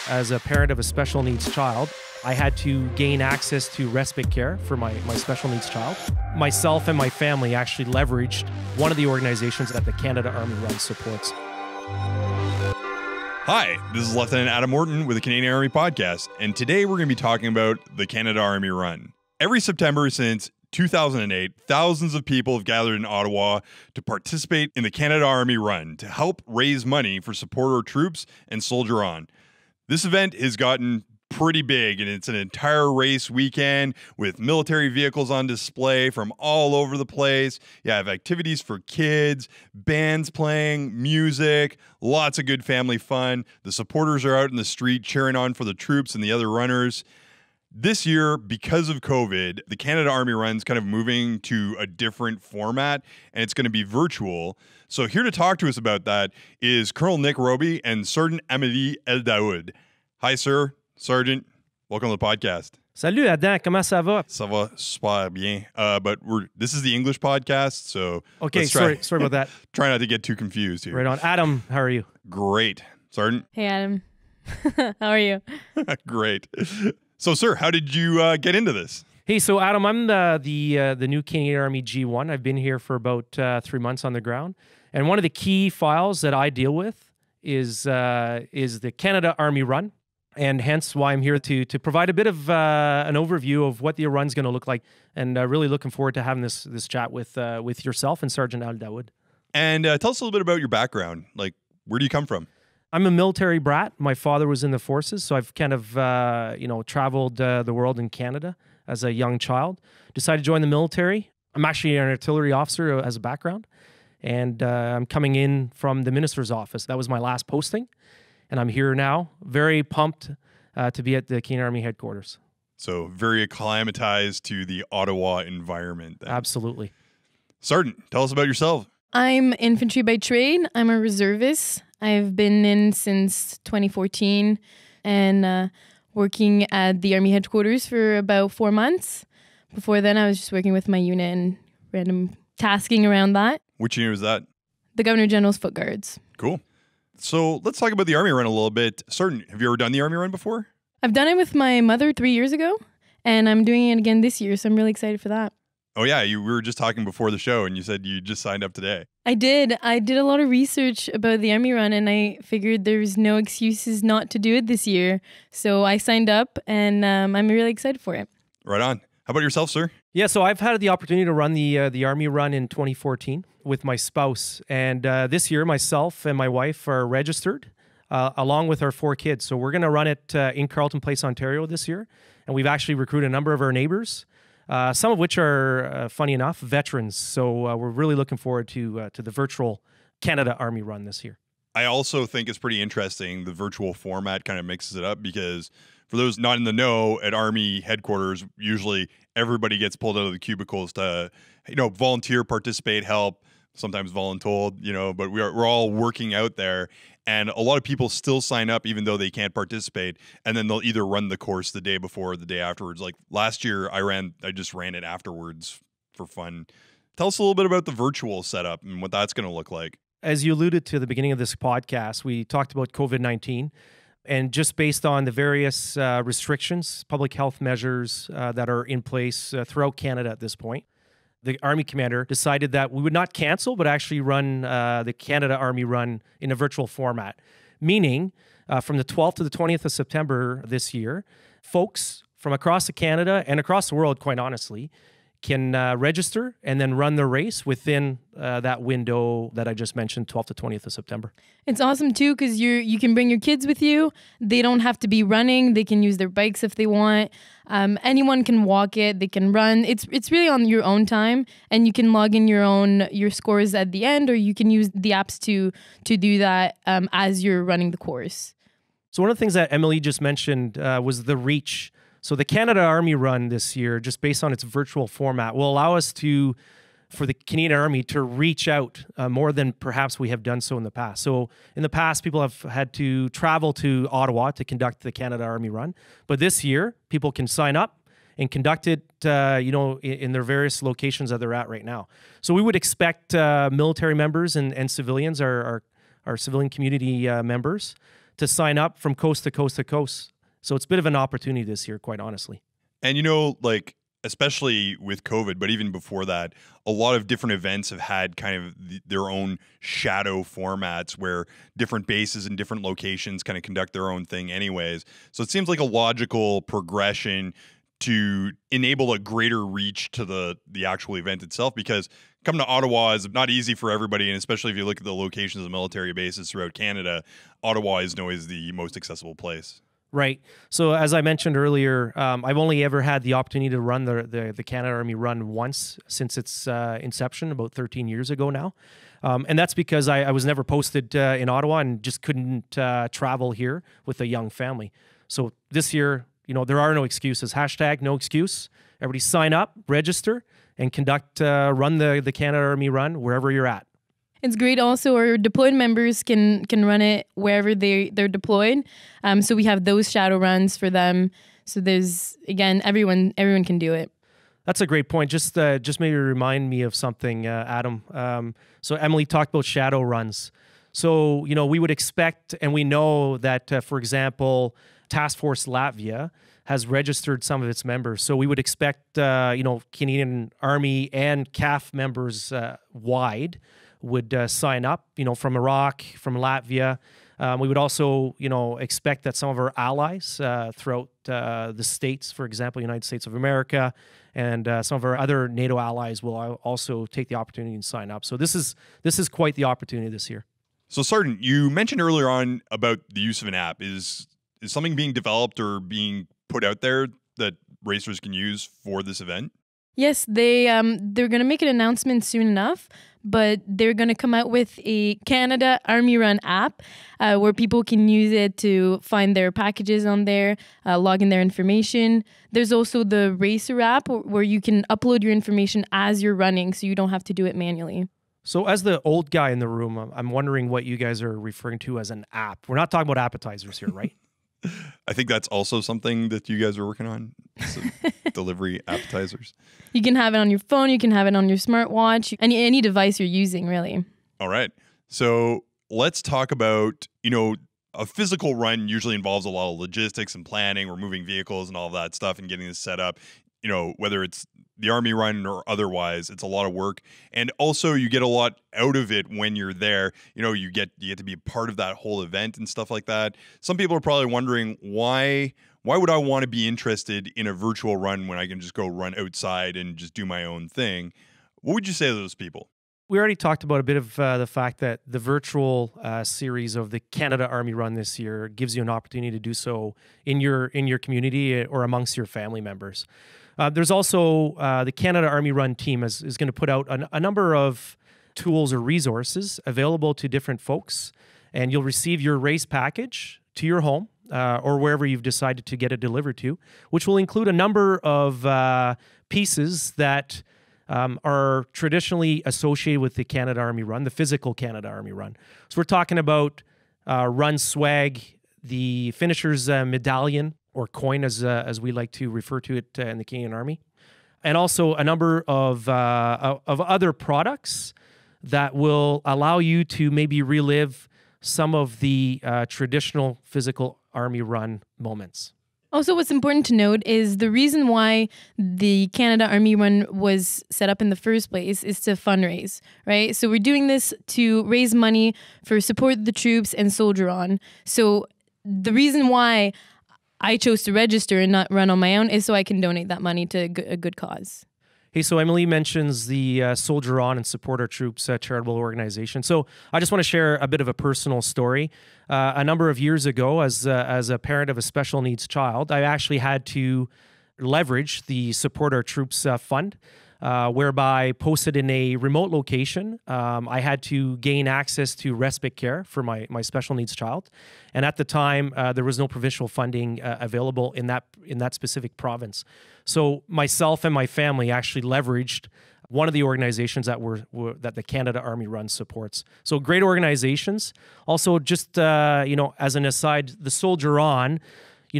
as a parent of a special needs child, I had to gain access to respite care for my special needs child. Myself and my family actually leveraged one of the organizations that the Canada Army Run supports. Hi, this is Lieutenant Adam Morton with the Canadian Army Podcast, and today we're going to be talking about the Canada Army Run. Every September since 2008, thousands of people have gathered in Ottawa to participate in the Canada Army Run to help raise money for support our troops and soldier on. This event has gotten pretty big, and it's an entire race weekend with military vehicles on display from all over the place. You have activities for kids, bands playing, music, lots of good family fun. The supporters are out in the street cheering on for the troops and the other runners. This year, because of COVID, the Canada Army Run's kind of moving to a different format, and it's going to be virtual. So here to talk to us about that is Colonel Nick Roby and Sergeant Amélie Eldaoud. Hi, sir. Sergeant, welcome to the podcast. Salut Adam, comment ça va? Ça va super bien. But this is the English podcast, so okay. Sorry about that. Try not to get too confused here. Right on. Adam, how are you? Great, Sergeant. Hey, Adam. How are you? Great. So, sir, how did you get into this? Hey, so Adam, I'm the new Canadian Army G1. I've been here for about 3 months on the ground, and one of the key files that I deal with is the Canada Army Run. And hence why I'm here to provide a bit of an overview of what the run's going to look like, and really looking forward to having this chat with yourself and Sergeant Eldaoud. And tell us a little bit about your background. Like, where do you come from? I'm a military brat. My father was in the forces, so I've kind of traveled the world in Canada as a young child. Decided to join the military. I'm actually an artillery officer as a background, and I'm coming in from the minister's office. That was my last posting. And I'm here now, very pumped to be at the Canadian Army headquarters. So very acclimatized to the Ottawa environment then. Absolutely. Sergeant, tell us about yourself. I'm infantry by trade. I'm a reservist. I've been in since 2014 and working at the Army headquarters for about 4 months. Before then, I was just working with my unit and random tasking around that. Which unit was that? The Governor General's Foot Guards. Cool. So let's talk about the Army Run a little bit. Sergeant, have you ever done the Army Run before? I've done it with my mother 3 years ago, and I'm doing it again this year, so I'm really excited for that. Oh yeah, we were just talking before the show, and you said you just signed up today. I did a lot of research about the Army Run, and I figured there's no excuses not to do it this year. So I signed up, and I'm really excited for it. Right on. How about yourself, sir? Yeah, so I've had the opportunity to run the Army Run in 2014 with my spouse. And this year, myself and my wife are registered along with our 4 kids. So we're going to run it in Carleton Place, Ontario this year. And we've actually recruited a number of our neighbors, some of which are, funny enough, veterans. So we're really looking forward to the virtual Canada Army Run this year. I also think it's pretty interesting. The virtual format kind of mixes it up because for those not in the know, at Army headquarters, usually everybody gets pulled out of the cubicles to, volunteer, participate, help, sometimes voluntold, but we're all working out there. And a lot of people still sign up even though they can't participate. And then they'll either run the course the day before or the day afterwards. Like last year, I just ran it afterwards for fun. Tell us a little bit about the virtual setup and what that's going to look like. As you alluded to at the beginning of this podcast, we talked about COVID-19. And just based on the various restrictions, public health measures that are in place throughout Canada at this point, the Army commander decided that we would not cancel, but actually run the Canada Army Run in a virtual format. Meaning, from the 12th to the 20th of September this year, folks from across Canada and across the world, quite honestly, can register and then run the race within that window that I just mentioned, 12th to 20th of September. It's awesome too because you can bring your kids with you. They don't have to be running. They can use their bikes if they want. Anyone can walk it. They can run. It's really on your own time, and you can log in your scores at the end, or you can use the apps to do that as you're running the course. So one of the things that Amélie just mentioned was the reach. So the Canada Army Run this year, just based on its virtual format, will allow us for the Canadian Army to reach out more than perhaps we have done so in the past. So in the past, people have had to travel to Ottawa to conduct the Canada Army Run. But this year, people can sign up and conduct it, in their various locations that they're at right now. So we would expect military members and civilians, our civilian community members, to sign up from coast to coast to coast. So it's a bit of an opportunity this year, quite honestly. And like, especially with COVID, but even before that, a lot of different events have had kind of their own shadow formats where different bases and different locations kind of conduct their own thing anyways. So it seems like a logical progression to enable a greater reach to the actual event itself, because coming to Ottawa is not easy for everybody, and especially if you look at the locations of military bases throughout Canada, Ottawa isn't always the most accessible place. Right. So as I mentioned earlier, I've only ever had the opportunity to run the Canada Army Run once since its inception about 13 years ago now. And that's because I was never posted in Ottawa and just couldn't travel here with a young family. So this year, there are no excuses. Hashtag no excuse. Everybody sign up, register, and run the Canada Army Run wherever you're at. It's great also, our deployed members can run it wherever they're deployed. So we have those shadow runs for them. So there's, again, everyone can do it. That's a great point. Just maybe remind me of something, Adam. So Emily talked about shadow runs. So, we would expect, and we know that, for example, Task Force Latvia has registered some of its members. So we would expect, Canadian Army and CAF members wide would sign up, from Iraq, from Latvia. We would also, expect that some of our allies throughout the states, for example, United States of America, and some of our other NATO allies will also take the opportunity and sign up. So this is quite the opportunity this year. So, Sergeant, you mentioned earlier on about the use of an app. Is something being developed or being put out there that racers can use for this event? Yes, they're going to make an announcement soon enough, but they're going to come out with a Canada Army Run app where people can use it to find their packages on there, log in their information. There's also the Racer app where you can upload your information as you're running, so you don't have to do it manually. So as the old guy in the room, I'm wondering what you guys are referring to as an app. We're not talking about appetizers here, right? I think that's also something that you guys are working on. Delivery appetizers. You can have it on your phone. You can have it on your smartwatch. Any device you're using, really. All right. So let's talk about, a physical run usually involves a lot of logistics and planning, removing vehicles and all of that stuff and getting this set up. Whether it's the Army Run or otherwise, it's a lot of work. And also you get a lot out of it when you're there. You get to be a part of that whole event and stuff like that. Some people are probably wondering why would I want to be interested in a virtual run when I can just go run outside and just do my own thing? What would you say to those people? We already talked about a bit of the fact that the virtual series of the Canada Army Run this year gives you an opportunity to do so in your community or amongst your family members. There's also the Canada Army Run team is going to put out a number of tools or resources available to different folks, and you'll receive your race package to your home or wherever you've decided to get it delivered to, which will include a number of pieces that are traditionally associated with the Canada Army Run, the physical Canada Army Run. So we're talking about run swag, the finisher's medallion, or coin as we like to refer to it in the Canadian Army, and also a number of other products that will allow you to maybe relive some of the traditional physical Army Run moments. Also, what's important to note is the reason why the Canada Army Run was set up in the first place is to fundraise, right? So we're doing this to raise money for Support the Troops and Soldier On. So the reason why I chose to register and not run on my own is so I can donate that money to a good cause. Hey, so Emily mentions the Soldier On and Support Our Troops charitable organization. So I just want to share a bit of a personal story. A number of years ago, as a parent of a special needs child, I actually had to leverage the Support Our Troops fund, whereby posted in a remote location, I had to gain access to respite care for my special needs child. And at the time, there was no provincial funding available in that specific province. So myself and my family actually leveraged one of the organizations that that the Canada Army Run supports. So great organizations. Also, just as an aside, the Soldier On.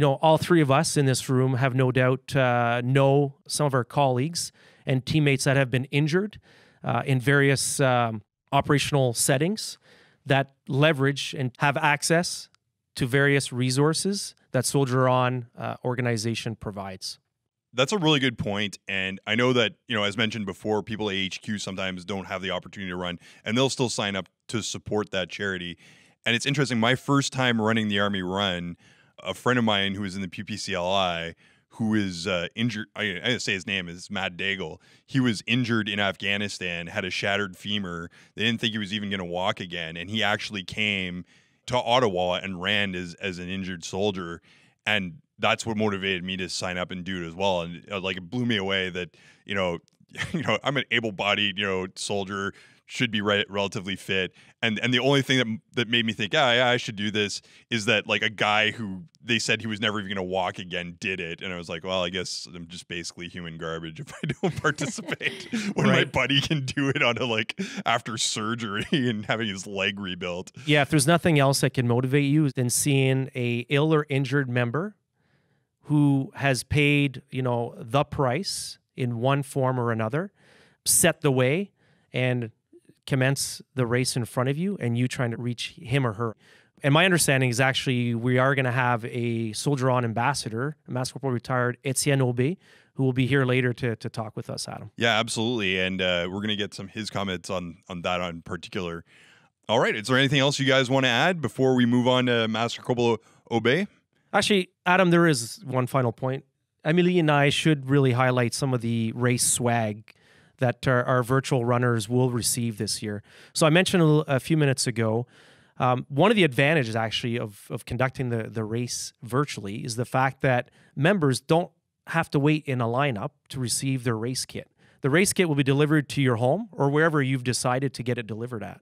All three of us in this room have no doubt know some of our colleagues and teammates that have been injured in various operational settings that leverage and have access to various resources that Soldier On organization provides. That's a really good point. And I know that, as mentioned before, people at AHQ sometimes don't have the opportunity to run, and they'll still sign up to support that charity. And it's interesting. My first time running the Army Run, a friend of mine who was in the PPCLI, who is injured, I didn't say his name, is Matt Daigle. He was injured in Afghanistan, had a shattered femur. They didn't think he was even going to walk again. And he actually came to Ottawa and ran as an injured soldier. And that's what motivated me to sign up and do it as well. And it blew me away that, I'm an able-bodied, soldier, should be relatively fit. And the only thing that made me think, yeah, I should do this is that a guy who they said he was never even going to walk again did it. And I was like, well, I guess I'm just basically human garbage if I don't participate when my buddy can do it on after surgery and having his leg rebuilt. Yeah, if there's nothing else that can motivate you than seeing a ill or injured member who has paid, the price in one form or another, set the way, and commence the race in front of you, and you trying to reach him or her. And my understanding is actually we are going to have a Soldier On ambassador, Master Corporal retired Étienne Aubé, who will be here later to talk with us, Adam. Yeah, absolutely. And we're going to get his comments on that in particular. All right. Is there anything else you guys want to add before we move on to Master Corporal Aubé? Actually, Adam, there is one final point. Amélie and I should really highlight some of the race swag that our virtual runners will receive this year. So I mentioned a few minutes ago, one of the advantages actually of conducting the race virtually is the fact that members don't have to wait in a lineup to receive their race kit. The race kit will be delivered to your home or wherever you've decided to get it delivered at.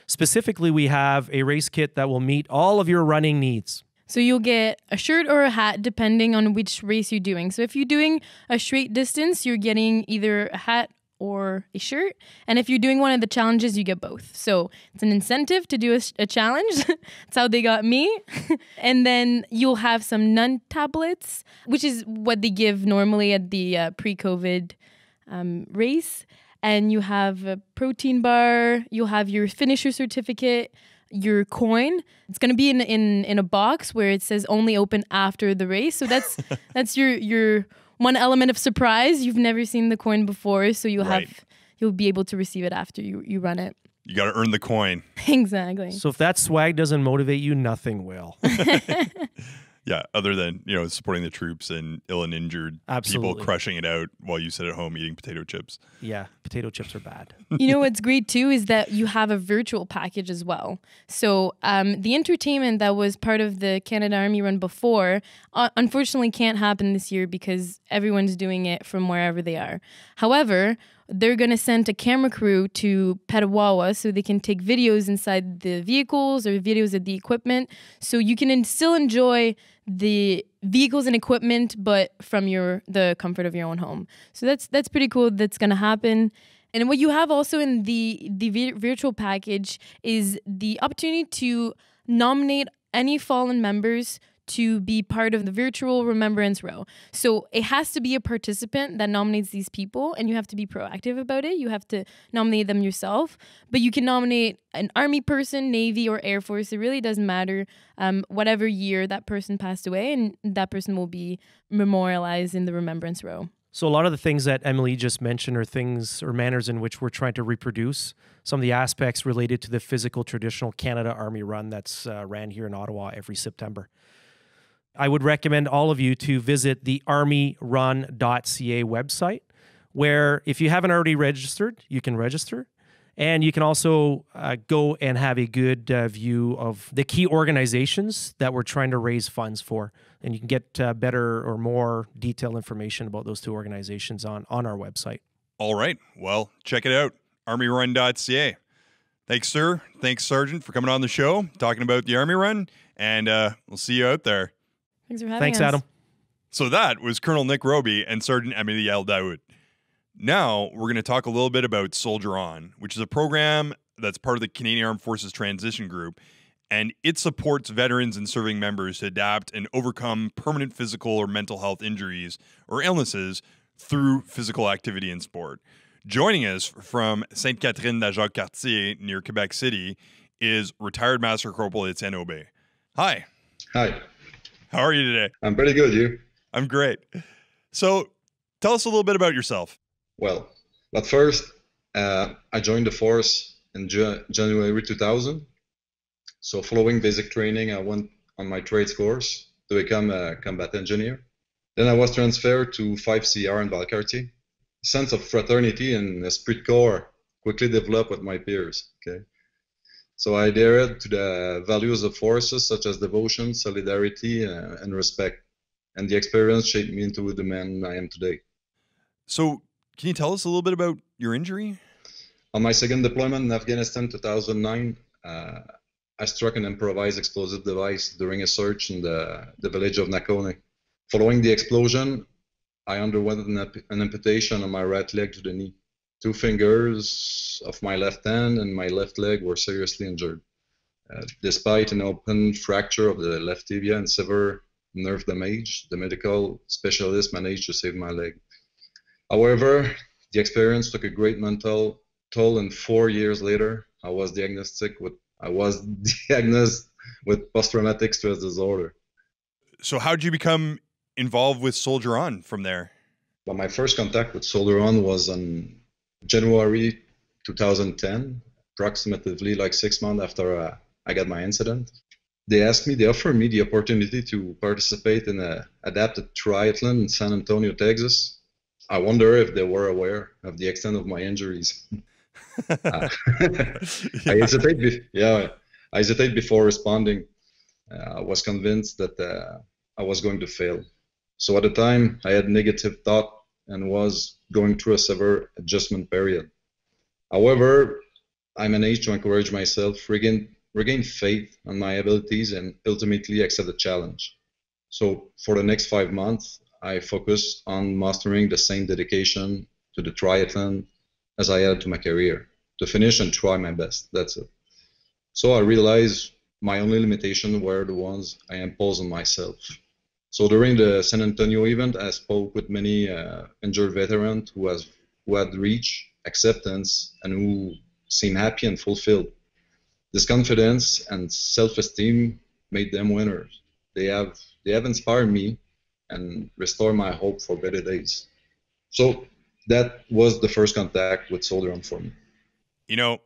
Specifically, we have a race kit that will meet all of your running needs. So you'll get a shirt or a hat depending on which race you're doing. So if you're doing a straight distance, you're getting either a hat or a shirt. And if you're doing one of the challenges, you get both. So it's an incentive to do a challenge. That's how they got me. And then you'll have some nun tablets, which is what they give normally at the pre-COVID race. And you have a protein bar. You'll have your finisher certificate, your coin. It's going to be in a box where it says only open after the race. So that's your one element of surprise. You've never seen the coin before, so you'll be able to receive it after you run it. You got to earn the coin. Exactly. So if that swag doesn't motivate you, nothing will. Yeah, other than, supporting the troops and ill and injured people crushing it out while you sit at home eating potato chips. Yeah, potato chips are bad. What's great too is that you have a virtual package as well. So the entertainment that was part of the Canada Army Run before, unfortunately can't happen this year because everyone's doing it from wherever they are. However, they're going to send a camera crew to Petawawa so they can take videos inside the vehicles or videos of the equipment. So you can still enjoy the vehicles and equipment, but from the comfort of your own home. So that's pretty cool. That's going to happen. And what you have also in the virtual package is the opportunity to nominate any fallen members to be part of the virtual remembrance row. So it has to be a participant that nominates these people, and you have to be proactive about it. You have to nominate them yourself, but you can nominate an Army person, Navy, or Air Force. It really doesn't matter whatever year that person passed away, and that person will be memorialized in the remembrance row. So a lot of the things that Amélie just mentioned are things or manners in which we're trying to reproduce some of the aspects related to the physical traditional Canada Army Run that's ran here in Ottawa every September. I would recommend all of you to visit the armyrun.ca website, where if you haven't already registered, you can register. And you can also go and have a good view of the key organizations that we're trying to raise funds for. And you can get better or more detailed information about those two organizations on our website. All right. Well, check it out, armyrun.ca. Thanks, sir. Thanks, Sergeant, for coming on the show, talking about the Army Run. And we'll see you out there. Thanks for having us. Thanks, Adam. So that was Colonel Nick Roby and Sergeant Amélie Eldaoud. Now we're going to talk a little bit about Soldier On, which is a program that's part of the Canadian Armed Forces Transition Group, and it supports veterans and serving members to adapt and overcome permanent physical or mental health injuries or illnesses through physical activity and sport. Joining us from Sainte-Catherine-la-Jacques-Cartier near Quebec City is retired Master Corporal Étienne Aubé. Hi. Hi, How are you today? I'm pretty good. You? I'm great. So tell us a little bit about yourself. Well, but first, I joined the force in January 2000. So following basic training, I went on my trades course to become a combat engineer. Then I was transferred to 5CR in Valcartier. Sense of fraternity and esprit de corps quickly developed with my peers. Okay, so I adhered to the values of forces such as devotion, solidarity, and respect. And the experience shaped me into the man I am today. So can you tell us a little bit about your injury? On my second deployment in Afghanistan 2009, I struck an improvised explosive device during a search in the village of Nakone. Following the explosion, I underwent an amputation on my right leg to the knee. 2 fingers of my left hand and my left leg were seriously injured. Despite an open fracture of the left tibia and severe nerve damage, the medical specialist managed to save my leg. However, the experience took a great mental toll, and 4 years later, I was diagnosed with post-traumatic stress disorder. So how did you become involved with Soldier On from there? But my first contact with Soldier On was on January 2010, approximately like 6 months after I got my incident. They offered me the opportunity to participate in an adapted triathlon in San Antonio, Texas. I wonder if they were aware of the extent of my injuries. I hesitated before responding. I was convinced that I was going to fail. So at the time, I had negative thought and was going through a severe adjustment period. However, I managed to encourage myself, regain faith on my abilities, and ultimately accept the challenge. So for the next 5 months, I focused on mastering the same dedication to the triathlon as I had to my career, to finish and try my best. That's it. So I realized my only limitation were the ones I imposed on myself. So during the San Antonio event, I spoke with many injured veterans who had reached acceptance and who seemed happy and fulfilled. This confidence and self-esteem made them winners. They have inspired me and restored my hope for better days. So that was the first contact with Soldier On for me. You know,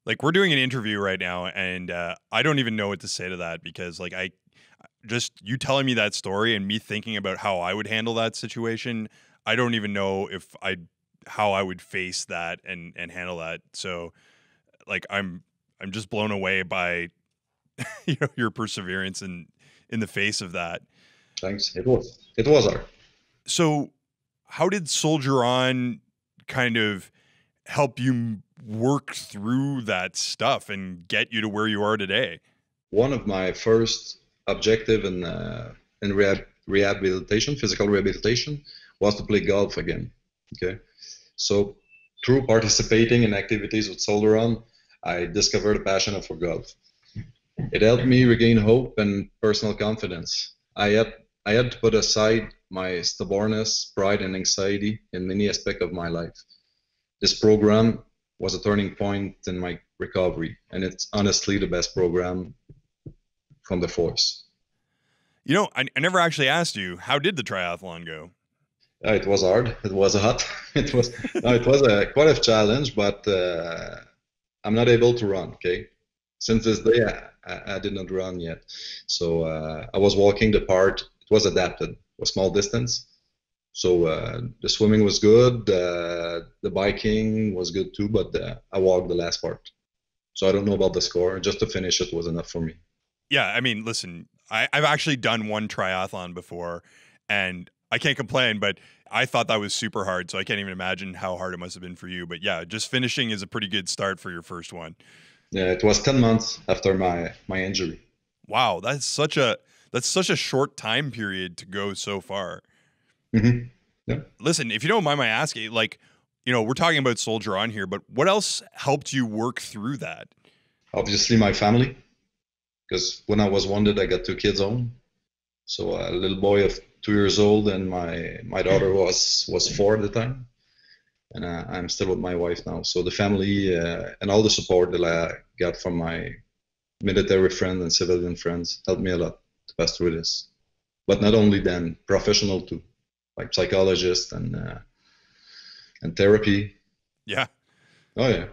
like we're doing an interview right now, and I don't even know what to say to that, because like you telling me that story and me thinking about how I would handle that situation, I don't even know how I would face that and handle that. So like I'm just blown away by your perseverance in the face of that. Thanks. It was hard. So how did Soldier On kind of help you work through that stuff and get you to where you are today? One of my first objective in rehabilitation, physical rehabilitation, was to play golf again. Okay, so through participating in activities with Soldier On, I discovered a passion for golf. It helped me regain hope and personal confidence. I had to put aside my stubbornness, pride, and anxiety in many aspects of my life. This program was a turning point in my recovery, and it's honestly the best program from the force. You know, I never actually asked you, how did the triathlon go? It was hard. It was hot. It was quite a challenge, but I'm not able to run. Okay, since this day I did not run yet. So I was walking the part. It was adapted, a small distance. So the swimming was good. The biking was good too, but I walked the last part. So I don't know about the score. Just to finish it was enough for me. Yeah, I mean, listen, I've actually done one triathlon before, and I can't complain, but I thought that was super hard, so I can't even imagine how hard it must have been for you. But yeah, just finishing is a pretty good start for your first one. Yeah, it was 10 months after my injury. Wow, that's such a short time period to go so far. Mm-hmm. Yeah. Listen, if you don't mind my asking, like, we're talking about Soldier On here, but what else helped you work through that? Obviously, my family, because when I was wounded, I got 2 kids home. So a little boy of 2 years old, and my daughter was 4 at the time, and I'm still with my wife now. So the family and all the support that I got from my military friends and civilian friends helped me a lot. pass through this. But not only them, professional too, like psychologists and therapy. Yeah. Oh yeah.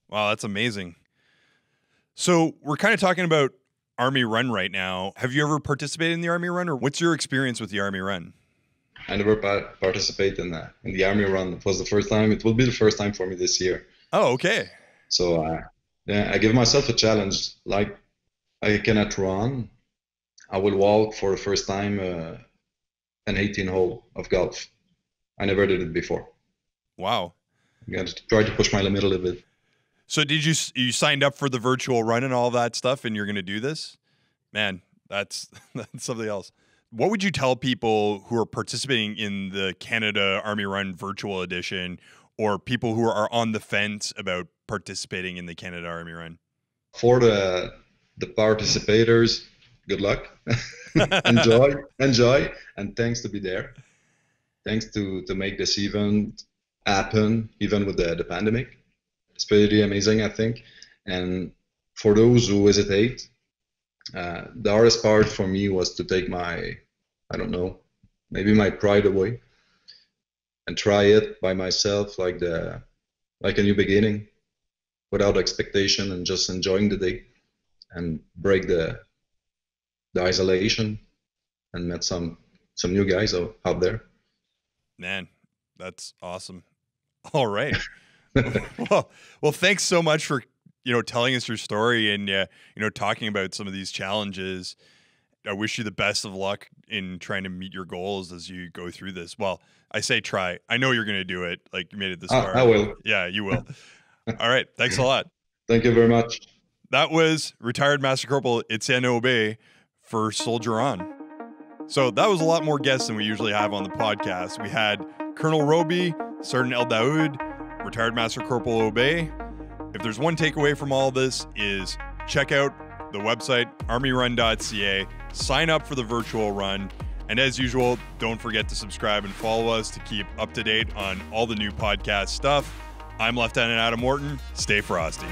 Wow, that's amazing. So we're kind of talking about Army Run right now. Have you ever participated in the Army Run, or what's your experience with the Army Run? I never participated in the Army Run. It was the first time. It will be the first time for me this year. Oh, okay. So yeah, I give myself a challenge. Like, I cannot run. I will walk for the first time an 18-hole of golf. I never did it before. Wow. I'm going to try to push my limit a little bit. So did you signed up for the virtual run and all that stuff, and you're going to do this? Man, that's something else. What would you tell people who are participating in the Canada Army Run virtual edition, or people who are on the fence about participating in the Canada Army Run? For the participators, good luck. enjoy, and thanks to be there. Thanks to make this event happen, even with the pandemic. It's pretty amazing, I think. And for those who hesitate, the hardest part for me was to take my, I don't know, maybe my pride away and try it by myself, like a new beginning, without expectation, and just enjoying the day and break the isolation and met some new guys out there. Man, that's awesome. All right. well, thanks so much for, telling us your story and, talking about some of these challenges. I wish you the best of luck in trying to meet your goals as you go through this. Well, I say try. I know you're going to do it. Like, you made it this far. I will. Yeah, you will. All right. Thanks a lot. Thank you very much. That was retired Master Corporal Étienne Aubé for Soldier On. So that was a lot more guests than we usually have on the podcast. We had Colonel Roby, Sergeant Eldaoud, retired Master Corporal Aubé. If there's one takeaway from all this is check out the website, armyrun.ca, sign up for the virtual run, and as usual, don't forget to subscribe and follow us to keep up to date on all the new podcast stuff. I'm Lieutenant Adam Morton. Stay frosty.